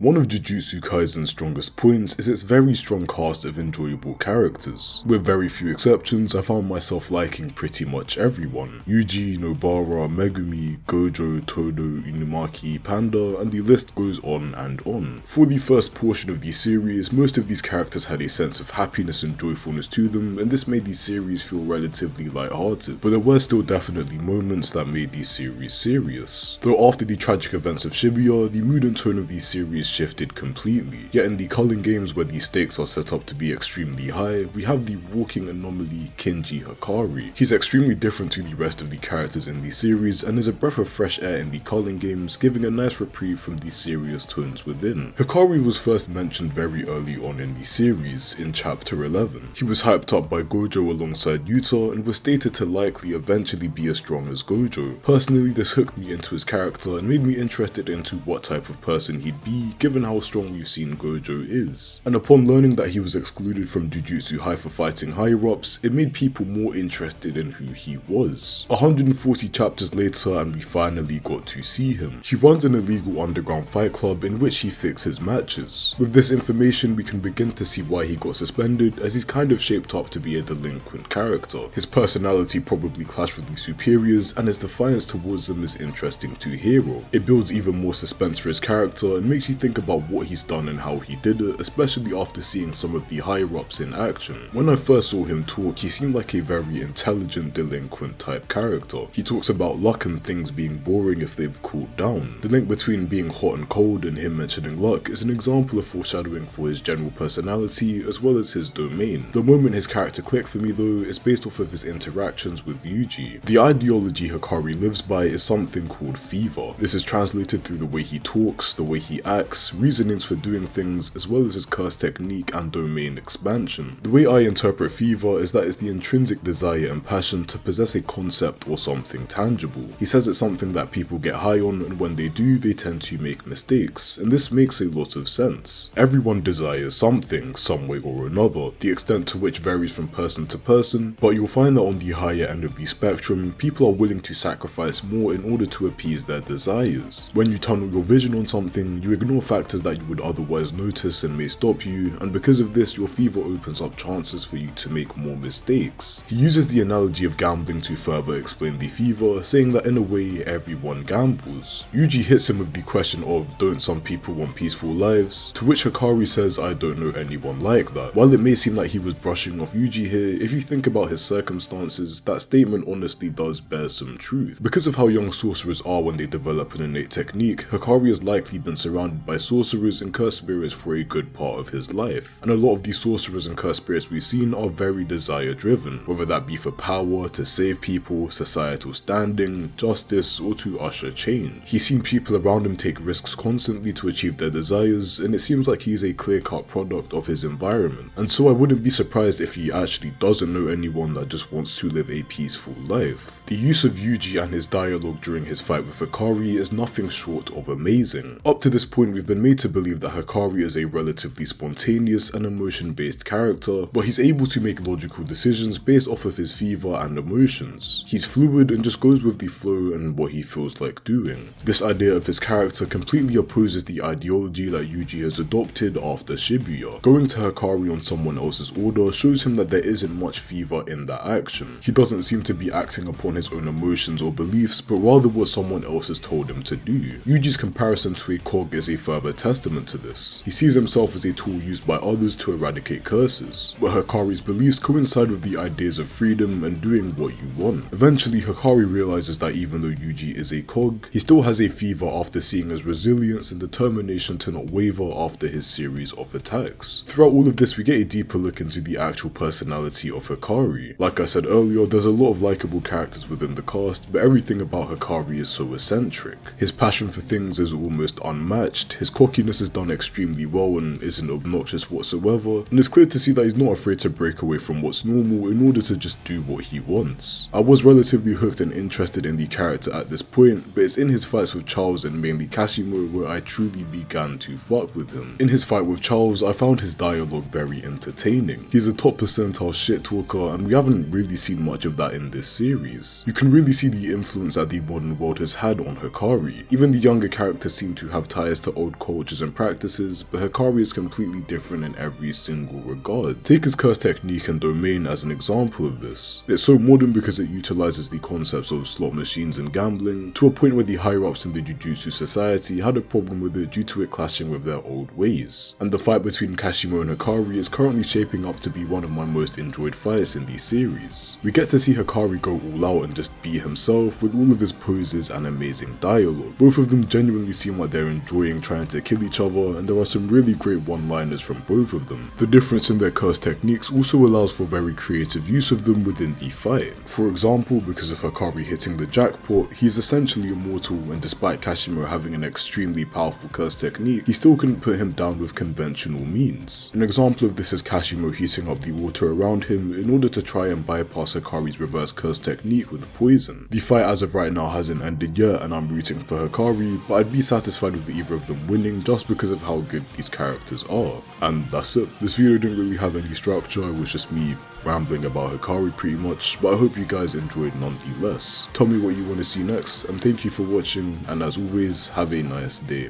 One of Jujutsu Kaisen's strongest points is its very strong cast of enjoyable characters. With very few exceptions, I found myself liking pretty much everyone. Yuji, Nobara, Megumi, Gojo, Todo, Inamku, Panda, and the list goes on and on. For the first portion of the series, most of these characters had a sense of happiness and joyfulness to them, and this made the series feel relatively lighthearted, but there were still definitely moments that made the series serious. Though after the tragic events of Shibuya, the mood and tone of the series shifted completely. Yet in the culling games where the stakes are set up to be extremely high, we have the walking anomaly Kinji Hakari. He's extremely different to the rest of the characters in the series and is a breath of fresh air in the culling games, giving a nice reprieve from the serious tones within. Hakari was first mentioned very early on in the series, in chapter 11. He was hyped up by Gojo alongside Yuta and was stated to likely eventually be as strong as Gojo. Personally, this hooked me into his character and made me interested into what type of person he'd be, given how strong we've seen Gojo is. And upon learning that he was excluded from Jujutsu High for fighting higher-ups, it made people more interested in who he was. 140 chapters later and we finally got to see him. He runs an illegal underground fight club in which he fixes matches. With this information we can begin to see why he got suspended, as he's kind of shaped up to be a delinquent character. His personality probably clashed with the superiors and his defiance towards them is interesting to Hero. It builds even more suspense for his character and makes you think about what he's done and how he did it, especially after seeing some of the higher-ups in action. When I first saw him talk, he seemed like a very intelligent delinquent type character. He talks about luck and things being boring if they've cooled down. The link between being hot and cold and him mentioning luck is an example of foreshadowing for his general personality as well as his domain. The moment his character clicked for me though is based off of his interactions with Yuji. The ideology Hakari lives by is something called fever. This is translated through the way he talks, the way he acts, reasonings for doing things, as well as his curse technique and domain expansion. The way I interpret fever is that it's the intrinsic desire and passion to possess a concept or something tangible. He says it's something that people get high on, and when they do, they tend to make mistakes, and this makes a lot of sense. Everyone desires something, some way or another, the extent to which varies from person to person, but you'll find that on the higher end of the spectrum, people are willing to sacrifice more in order to appease their desires. When you tunnel your vision on something, you ignore factors that you would otherwise notice and may stop you, and because of this, your fever opens up chances for you to make more mistakes. He uses the analogy of gambling to further explain the fever, saying that in a way, everyone gambles. Yuji hits him with the question of, don't some people want peaceful lives? To which Hakari says, I don't know anyone like that. While it may seem like he was brushing off Yuji here, if you think about his circumstances, that statement honestly does bear some truth. Because of how young sorcerers are when they develop an innate technique, Hakari has likely been surrounded by sorcerers and cursed spirits for a good part of his life. And a lot of these sorcerers and cursed spirits we've seen are very desire driven, whether that be for power, to save people, societal standing, justice, or to usher change. He's seen people around him take risks constantly to achieve their desires, and it seems like he's a clear-cut product of his environment. And so I wouldn't be surprised if he actually doesn't know anyone that just wants to live a peaceful life. The use of Yuji and his dialogue during his fight with Hakari is nothing short of amazing. Up to this point we've been made to believe that Hakari is a relatively spontaneous and emotion-based character, but he's able to make logical decisions based off of his fever and emotions. He's fluid and just goes with the flow and what he feels like doing. This idea of his character completely opposes the ideology that Yuji has adopted after Shibuya. Going to Hakari on someone else's order shows him that there isn't much fever in that action. He doesn't seem to be acting upon his own emotions or beliefs, but rather what someone else has told him to do. Yuji's comparison to a cog is a further testament to this. He sees himself as a tool used by others to eradicate curses, but Hakari's beliefs coincide with the ideas of freedom and doing what you want. Eventually, Hakari realizes that even though Yuji is a cog, he still has a fever after seeing his resilience and determination to not waver after his series of attacks. Throughout all of this, we get a deeper look into the actual personality of Hakari. Like I said earlier, there's a lot of likable characters within the cast, but everything about Hakari is so eccentric. His passion for things is almost unmatched, his cockiness is done extremely well and isn't obnoxious whatsoever, and it's clear to see that he's not afraid to break away from what's normal in order to just do what he wants. I was relatively hooked and interested in the character at this point, but it's in his fights with Charles and mainly Kashimo where I truly began to fuck with him. In his fight with Charles, I found his dialogue very entertaining. He's a top percentile shit talker and we haven't really seen much of that in this series. You can really see the influence that the modern world has had on Hakari. Even the younger characters seem to have ties to old world cultures and practices, but Hakari is completely different in every single regard. Take his curse technique and domain as an example of this. It's so modern because it utilizes the concepts of slot machines and gambling, to a point where the higher-ups in the Jujutsu society had a problem with it due to it clashing with their old ways. And the fight between Kashimo and Hakari is currently shaping up to be one of my most enjoyed fights in the series. We get to see Hakari go all out and just be himself with all of his poses and amazing dialogue. Both of them genuinely seem like they're enjoying trying to kill each other, and there are some really great one-liners from both of them. The difference in their curse techniques also allows for very creative use of them within the fight. For example, because of Hakari hitting the jackpot, he's essentially immortal, and despite Kashimo having an extremely powerful curse technique, he still couldn't put him down with conventional means. An example of this is Kashimo heating up the water around him in order to try and bypass Hakari's reverse curse technique with poison. The fight as of right now hasn't ended yet, and I'm rooting for Hakari, but I'd be satisfied with either of them winning just because of how good these characters are. And that's it. This video didn't really have any structure, it was just me rambling about Hakari pretty much, but I hope you guys enjoyed nonetheless. Tell me what you want to see next, and thank you for watching, and as always, have a nice day.